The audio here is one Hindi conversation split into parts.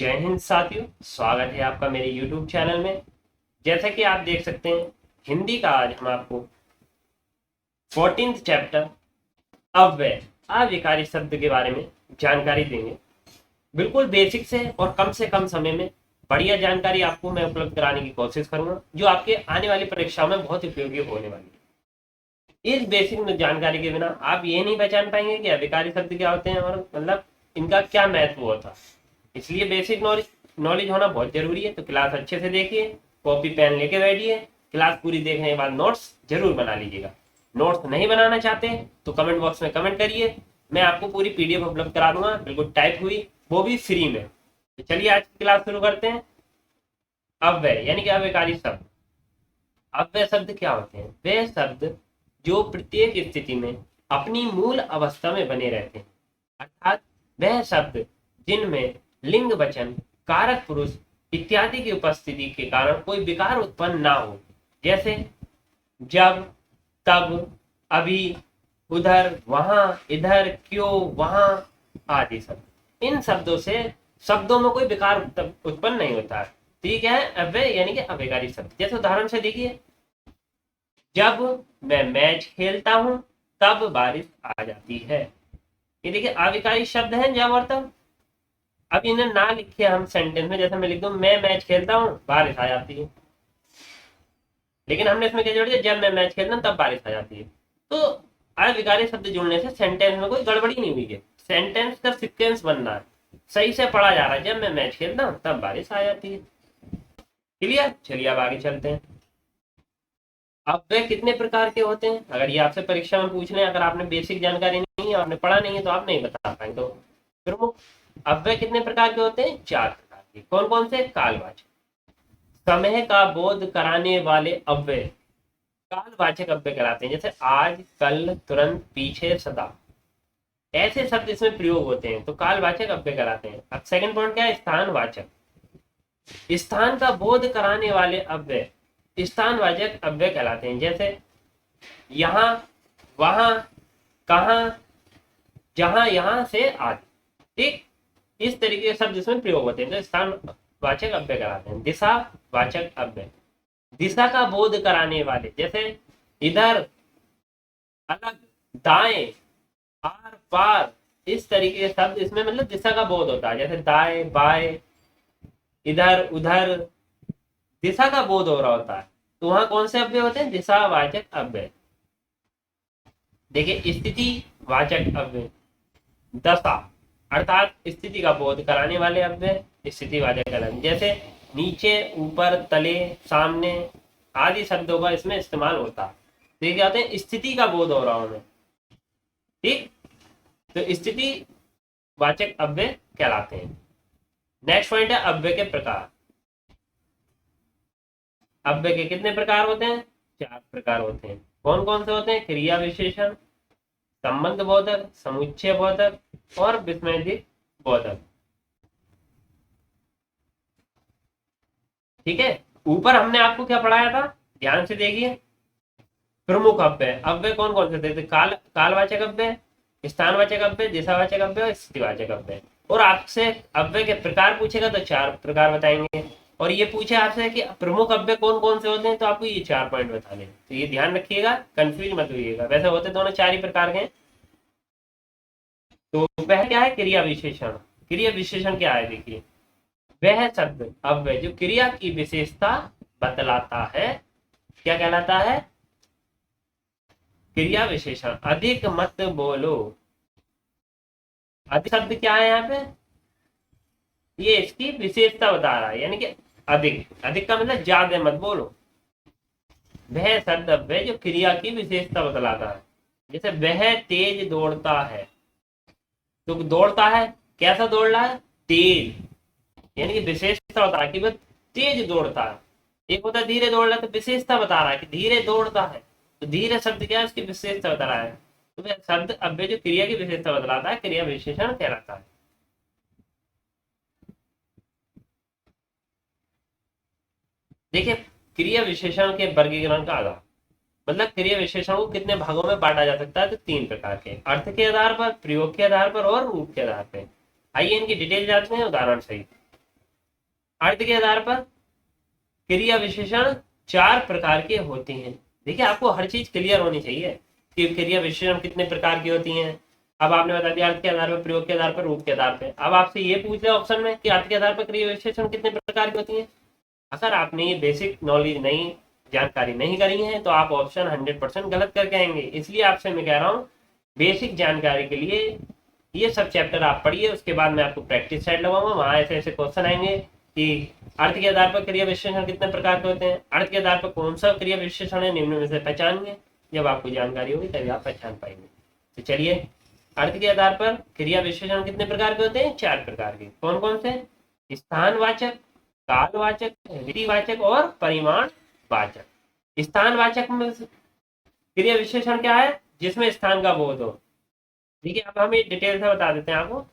जय हिंद साथियों, स्वागत है आपका मेरे YouTube चैनल में। जैसा कि आप देख सकते हैं, हिंदी का आज हम आपको 14th चैप्टर अव्यय अविकारी शब्द के बारे में जानकारी देंगे। बिल्कुल बेसिक से कम समय में बढ़िया जानकारी आपको मैं उपलब्ध कराने की कोशिश करूंगा, जो आपके आने वाली परीक्षाओं में बहुत उपयोगी होने वाली है। इस बेसिक जानकारी के बिना आप ये नहीं पहचान पाएंगे कि अविकारी शब्द क्या होते हैं और मतलब इनका क्या महत्व होता है। इसलिए बेसिक नॉलेज होना बहुत जरूरी है। तो क्लास अच्छे से देखिए, कॉपी पेन लेके बैठिए। क्लास पूरी देखने के बाद नोट्स जरूर बना लीजिएगा। नोट्स नहीं बनाना चाहते तो कमेंट बॉक्स में कमेंट करिए, मैं आपको पूरी पीडीएफ उपलब्ध करा दूंगा, बिल्कुल टाइप हुई, वो भी फ्री में। तो चलिए आज की क्लास शुरू करते हैं। अव्यय यानी कि अव्ययकारी शब्द। अव्यय शब्द क्या होते हैं? वे शब्द जो प्रत्येक स्थिति में अपनी मूल अवस्था में बने रहते हैं, अर्थात वह शब्द जिनमें लिंग वचन कारक पुरुष इत्यादि की उपस्थिति के कारण कोई विकार उत्पन्न ना हो, जैसे जब, तब, अभी, उधर, वहां, इधर, क्यों, वहां आदि शब्द। इन शब्दों से शब्दों में कोई विकार उत्पन्न नहीं होता। ठीक है, अव्यय यानी कि अविकारी शब्द। जैसे उदाहरण से देखिए, जब मैं मैच खेलता हूं तब बारिश आ जाती है। ये देखिए अविकारी शब्द है जब और तब। अब इन्हें ना लिखे हम सेंटेंस में, जैसे मैं लिख दूं मैं मैच खेलता हूं बारिश आ जाती है, लेकिन हमने इसमें क्या जोड़ दिया? जब मैं मैच खेलता हूं तब बारिश आ जाती है। तो अविकारी शब्द जुड़ने से सेंटेंस में कोई गड़बड़ी नहीं हुई है, सेंटेंस का सीक्वेंस बनना है, सही से पढ़ा जा रहा है। जब मैं मैच खेलता हूं तब बारिश आ जाती है। क्लियर? चलिए अब आगे चलते हैं। अब वे कितने प्रकार के होते हैं? अगर ये आपसे परीक्षा में पूछ लें, अगर आपने बेसिक जानकारी नहीं है, आपने पढ़ा नहीं है, तो आप नहीं बता पाएंगे। तो प्रमुख अव्यय कितने प्रकार के होते हैं? 4 प्रकार के। कौन कौन से? कालवाचक, समय का बोध कराने वाले अव्यय कालवाचक अव्यय कहलाते हैं, जैसे आज, कल, तुरंत, पीछे, सदा। ऐसे शब्द इसमें प्रयोग होते हैं तो कालवाचक अव्यय कहलाते हैं। अब सेकंड पॉइंट क्या है? स्थानवाचक। स्थान का बोध कराने वाले अव्यय स्थानवाचक अव्यय कहलाते हैं, जैसे यहाँ, वहां, कहाँ, जहां, यहां से आदि। ठीक, इस तरीके के शब्द इसमें प्रयोग होते हैं तो स्थानवाचक अव्यय कहलाते हैं। दिशावाचक अव्यय, दिशा का बोध कराने वाले, जैसे इधर, अलग, दाएं, आर पार, इस तरीके के शब्द इसमें मतलब दिशा का बोध होता है, जैसे दाएं, बाएं, इधर, उधर, दिशा का बोध हो रहा होता है। तो वहां कौन से अव्यय होते हैं? दिशावाचक अव्यय। देखिए स्थिति वाचक अव्यय, दशा अर्थात स्थिति का बोध कराने वाले अव्यय स्थितिवाचक कहलाते, जैसे नीचे, ऊपर, तले, सामने आदि शब्दों का इसमें इस्तेमाल होता है। तो ये क्या होते हैं? स्थिति का बोध हो रहा हूं मैं। ठीक, तो स्थिति वाचक अव्यय कहलाते हैं। नेक्स्ट पॉइंट है अव्यय के प्रकार। अव्यय के कितने प्रकार होते हैं? 4 प्रकार होते हैं। कौन कौन से होते हैं? क्रिया विशेषण, संबंध बोधक, समुच्चय बोधक और विस्मयदिक बोधक। ठीक है, ऊपर हमने आपको क्या पढ़ाया था? ध्यान से देखिए। प्रमुख अव्यय, अव्यय कौन कौन से थे? कालवाचक अव्यय, स्थानवाचक अव्यय, दिशावाचक अव्यय और स्थितिवाचक अव्यय। और आपसे अव्यय के प्रकार पूछेगा तो 4 प्रकार बताएंगे। और ये पूछे आपसे कि प्रमुख अव्यय कौन कौन से होते हैं, तो आपको ये 4 पॉइंट बताने। तो ये ध्यान रखिएगा, कंफ्यूज मत होइएगा। वैसे होते दोनों 4 ही प्रकार के। तो वह क्या है? क्रिया विशेषण। क्रिया विशेषण क्या है? देखिए, वह शब्द अव्यय जो क्रिया की विशेषता बतलाता है, क्या कहलाता है? क्रिया विशेषण। अधिक मत बोलो, अधिक शब्द क्या है यहाँ पे? ये इसकी विशेषता बता रहा है, यानी कि अधिक, अधिक का मतलब ज्यादा मत बोलो। वह शब्द अव्यय जो क्रिया की विशेषता बतलाता है, जैसे वह तेज दौड़ता है। तो दौड़ता है, कैसा दौड़ रहा है? तेज, यानी कि विशेषता बता रहा है कि वह तेज दौड़ता है। एक होता है धीरे दौड़ रहा है, तो विशेषता बता रहा है कि धीरे दौड़ता है। तो धीरे शब्द क्या है? उसकी विशेषता बता रहा है। तो वह शब्द अव्यय जो क्रिया की विशेषता बतलाता है, क्रिया विशेषण कहलाता है। देखिए, क्रिया विशेषण के वर्गीकरण का आधार, मतलब क्रिया विशेषण को कितने भागों में बांटा जा सकता है? तो 3 प्रकार के, अर्थ के आधार पर, प्रयोग के आधार पर और रूप के आधार पर। आइए इनकी डिटेल जानते हैं उदाहरण सहित। अर्थ के आधार पर क्रिया विशेषण 4 प्रकार के होते हैं। देखिए आपको हर चीज क्लियर होनी चाहिए कि क्रिया विशेषण कितने प्रकार की होती हैं। अब आपने बता दिया अर्थ के आधार पर, प्रयोग के आधार पर, रूप के आधार पर। अब आपसे ये पूछ लिया ऑप्शन में कि अर्थ के आधार पर क्रिया विशेषण कितने प्रकार की होती हैं। अगर आपने ये बेसिक नॉलेज नहीं, जानकारी नहीं करी है तो आप ऑप्शन 100% गलत करके आएंगे। इसलिए आपसे मैं कह रहा हूँ बेसिक जानकारी के लिए ये सब चैप्टर आप पढ़िए, उसके बाद मैं आपको प्रैक्टिस सेट लगाऊंगा। वहां ऐसे ऐसे क्वेश्चन आएंगे कि अर्थ के आधार पर क्रिया विशेषण कितने प्रकार के होते हैं, अर्थ के आधार पर कौन सा क्रिया विशेषण है, निम्न में से पहचानिए। जब आपको जानकारी होगी तभी आप पहचान पाएंगे। तो चलिए, अर्थ के आधार पर क्रिया विशेषण कितने प्रकार के होते हैं? 4 प्रकार के। कौन कौन से? स्थानवाचक, कालवाचक, रीतिवाचक और परिमाणवाचक। स्थानवाचक में क्रिया विशेषण क्या है? जिसमें स्थान का बोध हो। ठीक है, अब हम डिटेल से बता देते हैं आपको।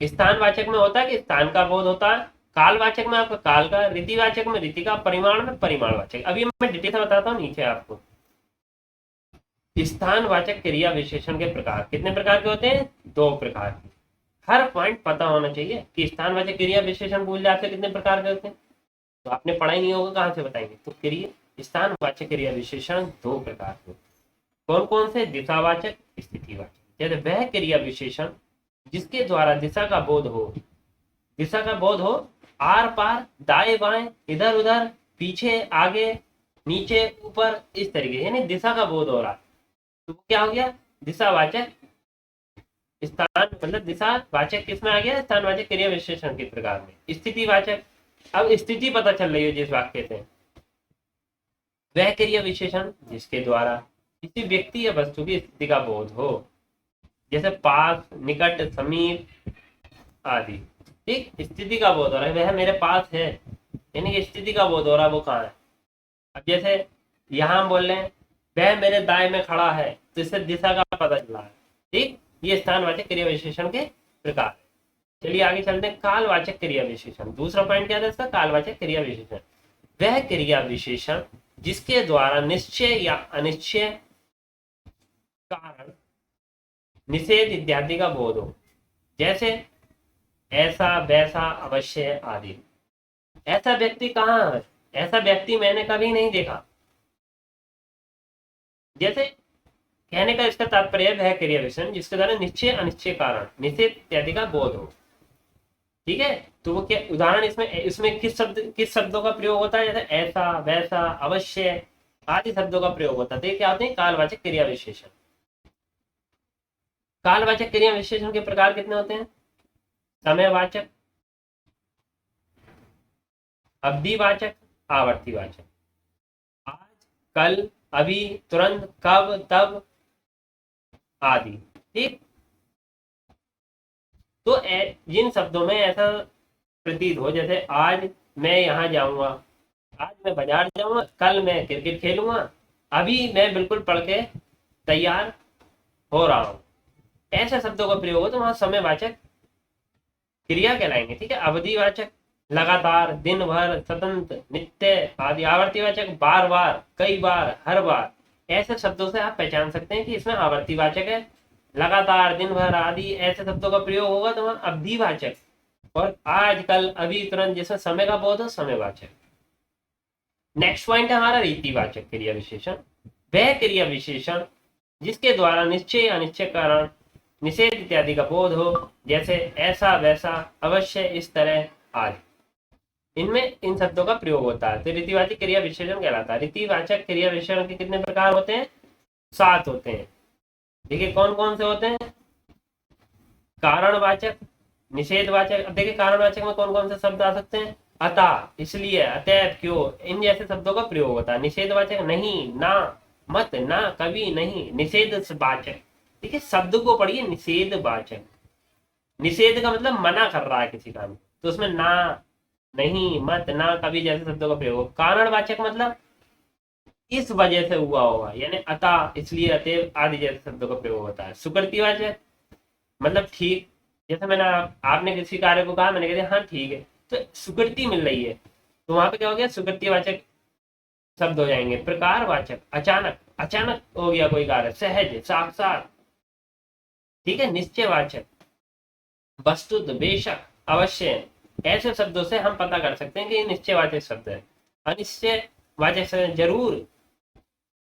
स्थानवाचक में होता है कि स्थान का बोध होता है, कालवाचक में आपका काल का, रीतिवाचक में रीति का, परिमाण में परिमाणवाचक। अभी मैं डिटेल से बताता हूँ नीचे आपको। स्थानवाचक क्रिया विशेषण के प्रकार कितने प्रकार के होते हैं? 2 प्रकार के। हर पॉइंट पता होना चाहिए कि स्थानवाचक क्रिया विशेषण बोल आपसे कितने प्रकार के होते हैं। तो आपने पढ़ा ही नहीं होगा, कहां से बताएंगे। तो क्रिया स्थानवाचक क्रिया विशेषण 2 प्रकार के। कौन कौन से? दिशावाचक, स्थितिवाचक। जैसे वह क्रिया विशेषण जिसके द्वारा दिशा का बोध हो, दिशा का बोध हो, आर पार, दाएं बाएं, इधर उधर, पीछे आगे, नीचे ऊपर, इस तरीके, यानी दिशा का बोध हो रहा, तो क्या हो गया? दिशावाचक। स्थान मतलब दिशावाचक किसमें आ गया? स्थानवाचक क्रिया विशेषण के प्रकार में। स्थितिवाचक, अब स्थिति पता चल रही है जिस वाक्य से, वह क्रिया विशेषण जिसके द्वारा किसी व्यक्ति या वस्तु की स्थिति का बोध हो, जैसे पास, निकट, समीप आदि। ठीक, स्थिति का बोध हो रहा है, वह मेरे पास है, यानी कि स्थिति का बोध हो रहा है, वो कहाँ है। अब जैसे यहाँ हम बोल रहे हैं वह मेरे दाएं में खड़ा है, तो इससे दिशा का पता चला है। ठीक, ये स्थानवाचक क्रिया विशेषण के प्रकार है। चलिए आगे चलते हैं। कालवाचक क्रिया विशेषण, दूसरा पॉइंट क्या था इसका? कालवाचक क्रिया विशेषण वह क्रिया विशेषण जिसके द्वारा निश्चय या अनिश्चय, कारण, निषेध इत्यादि का बोध हो, जैसे ऐसा, वैसा, अवश्य आदि। ऐसा व्यक्ति कहाँ है? ऐसा व्यक्ति मैंने कभी नहीं देखा। जैसे कहने का इसका तात्पर्य है वह क्रिया विशेषण जिसके द्वारा निश्चय, अनिश्चय, कारण, निषेध इत्यादि का बोध हो। ठीक है, तो वो क्या उदाहरण इसमें किस शब्दों का प्रयोग होता है? जैसे ऐसा, वैसा, अवश्य आदि शब्दों का प्रयोग होता है। तो ये क्या होते हैं? कालवाचक क्रिया विशेषण। कालवाचक क्रिया विशेषण के प्रकार कितने होते हैं? समयवाचक, अवधिवाचक, आवर्तीवाचक। आज, कल, अभी, तुरंत, कब, तब आदि। ठीक, तो जिन शब्दों में ऐसा प्रतीत हो, जैसे आज मैं यहाँ जाऊंगा, आज मैं बाजार जाऊंगा, कल मैं क्रिकेट खेलूंगा, अभी मैं बिल्कुल पढ़ के तैयार हो रहा हूं, ऐसे शब्दों का प्रयोग हो तो वहां समयवाचक क्रिया कहलाएंगे। ठीक है, अवधिवाचक लगातार, दिन भर, स्वतंत्र, नित्य आदि। आवर्तीवाचक बार बार, कई बार, हर बार। ऐसे शब्दों से आप पहचान सकते हैं कि इसमें आवर्तीवाचक है। लगातार, दिन भर आदि ऐसे शब्दों का प्रयोग होगा तो वहां अवधिवाचक। और आज, कल, अभी, तुरंत, जैसे समय का बोध हो, समयवाचक। नेक्स्ट पॉइंट है हमारा रीतिवाचक क्रिया विशेषण वह क्रिया विशेषण जिसके द्वारा निश्चय, अनिश्चय, कारण, निषेध इत्यादि का बोध हो, जैसे ऐसा, वैसा, अवश्य, इस तरह आदि। इनमें इन शब्दों का प्रयोग होता है, तो रीतिवाचक क्रिया विशेषण कहलाता है। रीतिवाचक क्रिया विशेषण के कितने प्रकार होते हैं? 7 होते हैं। देखिए कौन कौन से होते हैं? कारणवाचक, निषेधवाचक। अब देखिए कारणवाचक में कौन कौन से शब्द आ सकते हैं? अतः, इसलिए, अतएव, क्यों, इन जैसे शब्दों का प्रयोग होता है। निषेधवाचक नहीं, ना, मत, ना, कभी नहीं। निषेधवाचक, देखिए शब्द को पढ़िए, निषेधवाचक। निषेध का मतलब मना कर रहा है किसी काम, तो उसमें ना, नहीं, मत, ना, कभी जैसे शब्दों का प्रयोग। कारणवाचक मतलब इस वजह से हुआ होगा, यानी अतः, इसलिए, अतएव आदि जैसे शब्दों का प्रयोग होता है। सुकृतिवाचक मतलब ठीक, जैसे मैंने आपने किसी कार्य को कहा, मैंने कह दिया हाँ ठीक है, तो सुकृति मिल रही है, तो वहां पे क्या हो गया? सुकृतिवाचक शब्द हो जाएंगे। प्रकारवाचक अचानक, अचानक हो गया कोई कार्य, सहज, साक्षात। ठीक है, निश्चयवाचक वस्तुत, बेशक, अवश्य, ऐसे शब्दों से हम पता कर सकते हैं कि ये निश्चयवाचक शब्द है। अनिश्चयवाचक शब्द जरूर,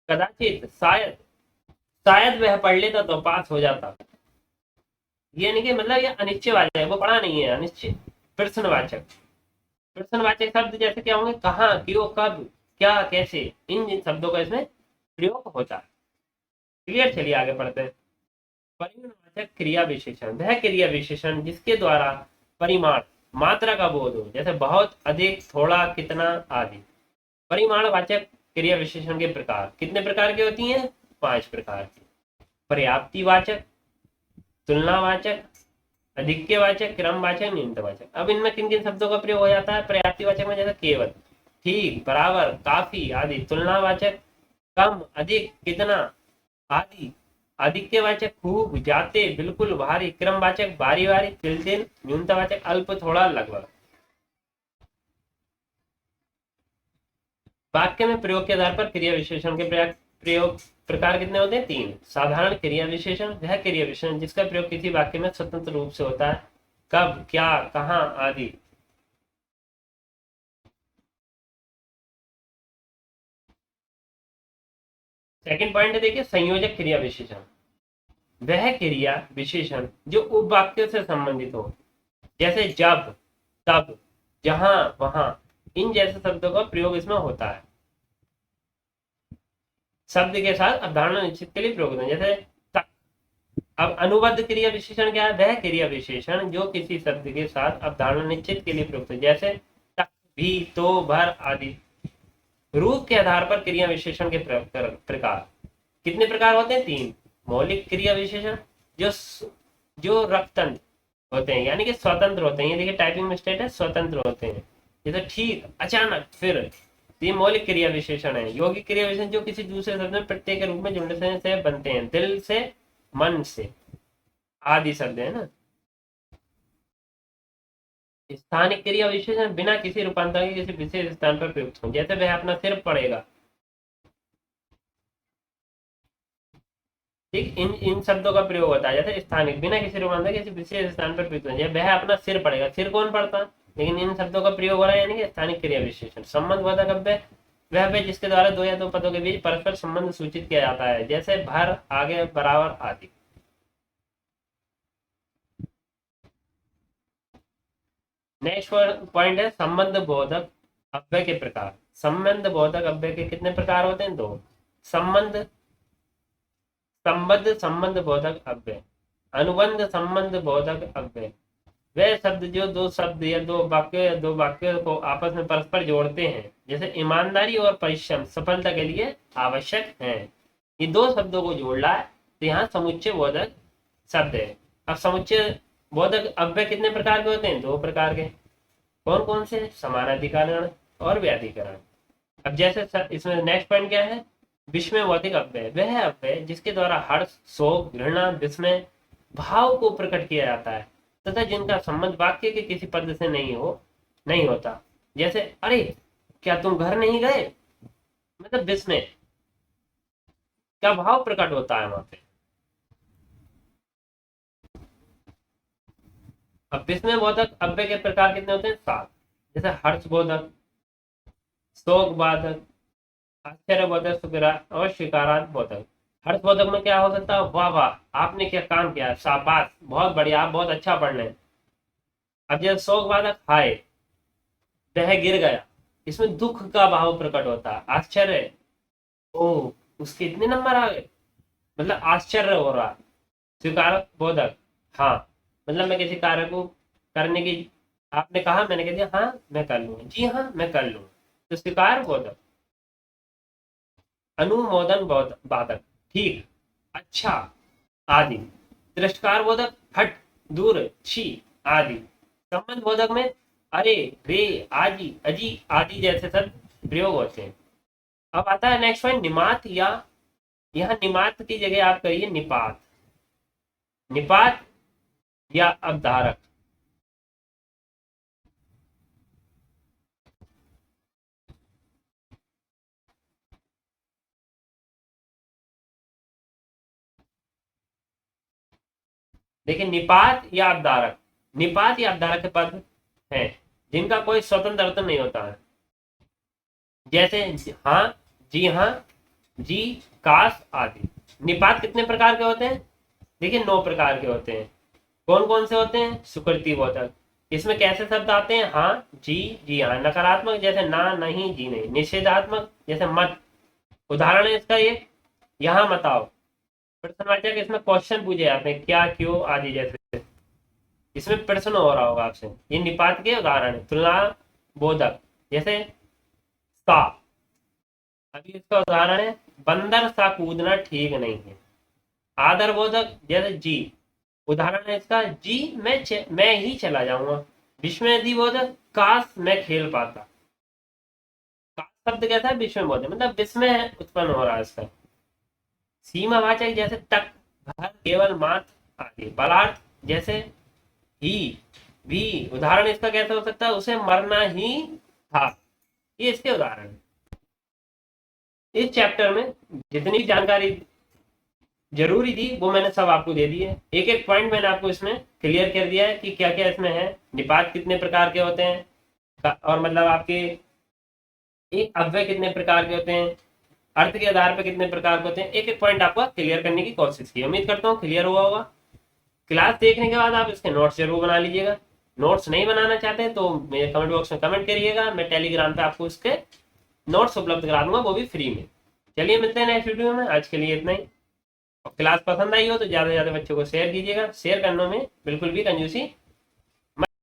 कदाचित, शायद, शायद वह पढ़ लेता तो पास हो जाता। ये नहीं कि मतलब ये अनिश्चयवाचक है, वो पढ़ा नहीं है, अनिश्चय। प्रश्नवाचक, प्रश्नवाचक शब्द जैसे क्या होंगे, कहाँ, क्यों, कब, क्या, कैसे, इन शब्दों का इसमें प्रयोग होता है। क्लियर, चलिए आगे पढ़ते हैं। परिमाणवाचक क्रिया विशेषण, वह क्रिया विशेषण जिसके द्वारा परिमाण, मात्रा का बोध हो, जैसे बहुत, अधिक, थोड़ा, कितना आदि। परिमाणवाचक क्रिया विशेषण के प्रकार कितने प्रकार की होती हैं? 5 प्रकार की। पर्याप्तिवाचक, तुलनावाचक, अधिक्यवाचक, क्रमवाचक, नियमितवाचक। अब इनमें किन किन शब्दों का प्रयोग हो जाता है? पर्याप्तिवाचक में जैसे केवल, ठीक, बराबर, काफी आदि। तुलनावाचक कम, अधिक, कितना आदि। आदित्यवाचक खूब, जाते, बिल्कुल, भारी। क्रमवाचक बारी बारी, तिल तिल। न्यूनतवाचक अल्प, थोड़ा, लगभग। वाक्य में प्रयोग के आधार पर क्रिया विशेषण के प्रयोग प्रकार कितने होते हैं? 3। साधारण क्रिया विशेषण, वह क्रिया विशेषण जिसका प्रयोग किसी वाक्य में स्वतंत्र रूप से होता है, कब, क्या, कहाँ आदि। सेकंड पॉइंट है, देखिए, संयोजक क्रिया विशेषण, वह क्रिया विशेषण जो उपवाक्यों से संबंधित हो, जैसे जब, तब, जहां, वहां। इन जैसे शब्दों का प्रयोग इसमें होता है। शब्द के साथ अवधारणा निश्चित के लिए प्रयोग होते हैं, जैसे तक। अब अनुबद्ध क्रिया विशेषण क्या है? वह क्रिया विशेषण जो किसी शब्द के साथ अवधारणा निश्चित के लिए प्रयुक्त है, जैसे तक, भी, तो, भर आदि। रूप के आधार पर क्रिया विशेषण के प्रकार कितने प्रकार होते हैं? 3। मौलिक क्रिया विशेषण जो जो रक्तंत्र होते हैं, यानी कि स्वतंत्र होते हैं। ये देखिए टाइपिंग मिस्टेक है, स्वतंत्र होते हैं। जैसे ठीक, अचानक, फिर। ये मौलिक क्रिया विशेषण है। यौगिक क्रिया विशेषण जो किसी दूसरे शब्द में प्रत्यय के रूप में जुड़ने से बनते हैं, दिल से, मन से आदि शब्द है ना। स्थानिक क्रिया विशेषण बिना किसी रूपांतर के किसी विशेष स्थान पर प्रयुक्त हो, जैसे वह अपना सिर पड़ेगा। ठीक, इन इन शब्दों का प्रयोग होता है, जैसे स्थानिक, बिना किसी रूपांतर के किसी विशेष स्थान पर प्रयुक्त हो, जैसे वह अपना सिर पड़ेगा। सिर कौन पड़ता? लेकिन इन शब्दों का प्रयोग हो रहा है, यानी कि स्थानिक क्रिया विशेषण। संबंधवाचक अव्यय, वह अव्यय जिसके द्वारा दो या दो पदों के बीच परस्पर संबंध सूचित किया जाता है, जैसे भर, आगे, बराबर आदि। नेक्स्ट पॉइंट है संबंध बोधक अव्यय के प्रकार। संबंध बोधक अव्यय के कितने प्रकार होते हैं? 2। संबंध, संबद्ध संबंध बोधक अव्यय, अनुबंध संबंध बोधक अव्यय। वे शब्द जो दो शब्द या दो वाक्यों को आपस में परस्पर जोड़ते हैं, जैसे ईमानदारी और परिश्रम सफलता के लिए आवश्यक हैं। ये दो शब्दों को जोड़ रहा है, तो यहाँ समुच्चय बोधक शब्द है। अब समुच्चय बोधक अव्यय कितने प्रकार के होते हैं? 2 प्रकार के। कौन कौन से? समानाधिकरण और व्याधिकरण। अब जैसे इसमें नेक्स्ट पॉइंट क्या है? विस्मय भौतिक अव्यय, वह अव्यय जिसके द्वारा हर्ष, शोक, घृणा, विस्मय भाव को प्रकट किया जाता है, तथा जिनका संबंध वाक्य के किसी पद से नहीं होता, जैसे अरे क्या तुम घर नहीं गए, मतलब विस्मय का भाव प्रकट होता है वहां पे। अब विस्मय बोधक अव्यय के प्रकार कितने होते हैं? 7। जैसे हर्ष बोधक, शोक बाधक, आश्चर्य बोधक, और स्वीकारार्थ बोधक। हर्ष बोधक में क्या हो सकता है? वाह वाह, आपने क्या काम किया, शाबाश, बहुत बढ़िया, आप बहुत अच्छा पढ़ रहे हैं। अब जैसे शोक बाधक, हाय, वह गिर गया, इसमें दुख का भाव प्रकट होता है। आश्चर्य, ओ, उसके इतने नंबर आ गए, मतलब आश्चर्य हो रहा है। स्वीकार बोधक, हाँ, मतलब मैं किसी कार्य को करने की, आपने कहा, मैंने कह दिया हाँ मैं कर लूंगा, जी हाँ मैं कर लूंगा, तो स्वीकार बोधक। अनुमोदन बाधक, ठीक, अच्छा आदि। तिरस्कार बोधक, हट, दूर, छी आदि। संबंध बोधक में अरे, रे, आजी, अजी आदि जैसे शब्द प्रयोग होते हैं। अब आता है नेक्स्ट पॉइंट, निमात, या यहाँ निमात की जगह आप करिए निपात। निपात या अवधारक। देखिए निपात या अवधारक, निपात या अवधारक के पद हैं जिनका कोई स्वतंत्र अर्थ नहीं होता है, जैसे हाँ, जी हाँ, जी, काश आदि। निपात कितने प्रकार के होते हैं? देखिए 9 प्रकार के होते हैं। कौन कौन से होते हैं? सुकृति बोधक। इसमें कैसे शब्द आते हैं? हाँ, जी हाँ। नकारात्मक जैसे ना, नहीं, जी नहीं। निषेधात्मक जैसे मत। उदाहरण है इसका ये, यहाँ मत आओ। प्रश्नवाचक इसमें क्वेश्चन पूछे जाते हैं, क्या, क्यों आदि जैसे। इसमें प्रश्न हो रहा होगा आपसे। ये निपात के उदाहरण है। तुलना बोधक जैसे सा। अभी इसका उदाहरण है, बंदर सा कूदना ठीक नहीं है। आदर बोधक जैसे जी। उदाहरण है इसका, जी मैं ही चला जाऊंगा। विस्मय बोधक, काश मैं खेल पाता। काश शब्द कैसा है? विस्मय बोधक, मतलब विस्मय उत्पन्न हो रहा है इसका। सीमावाचक जैसे तक, घर, केवल, मात्र आदि। बलार्थ जैसे ही, भी। उदाहरण इसका कैसा हो सकता है? उसे मरना ही था। ये इसके उदाहरण हैं। इस चैप्टर में जितनी भी जानकारी जरूरी थी वो मैंने सब आपको दे दी है। एक एक पॉइंट मैंने आपको इसमें क्लियर कर दिया है कि क्या क्या इसमें है। निपात कितने प्रकार के होते हैं, और मतलब आपके एक अव्यय कितने प्रकार के होते हैं, अर्थ के आधार पर कितने प्रकार के होते हैं। एक एक पॉइंट आपको क्लियर करने की कोशिश की। उम्मीद करता हूँ क्लियर हुआ होगा। क्लास देखने के बाद आप इसके नोट्स जरूर बना लीजिएगा। नोट्स नहीं बनाना चाहते तो मेरे कमेंट बॉक्स में कमेंट करिएगा, मैं टेलीग्राम पे आपको इसके नोट्स उपलब्ध करा दूंगा, वो भी फ्री में। चलिए मिलते हैं नेक्स्ट वीडियो में, आज के लिए इतना ही। और क्लास पसंद आई हो तो ज़्यादा से ज़्यादा बच्चों को शेयर कीजिएगा। शेयर करने में बिल्कुल भी कंजूसी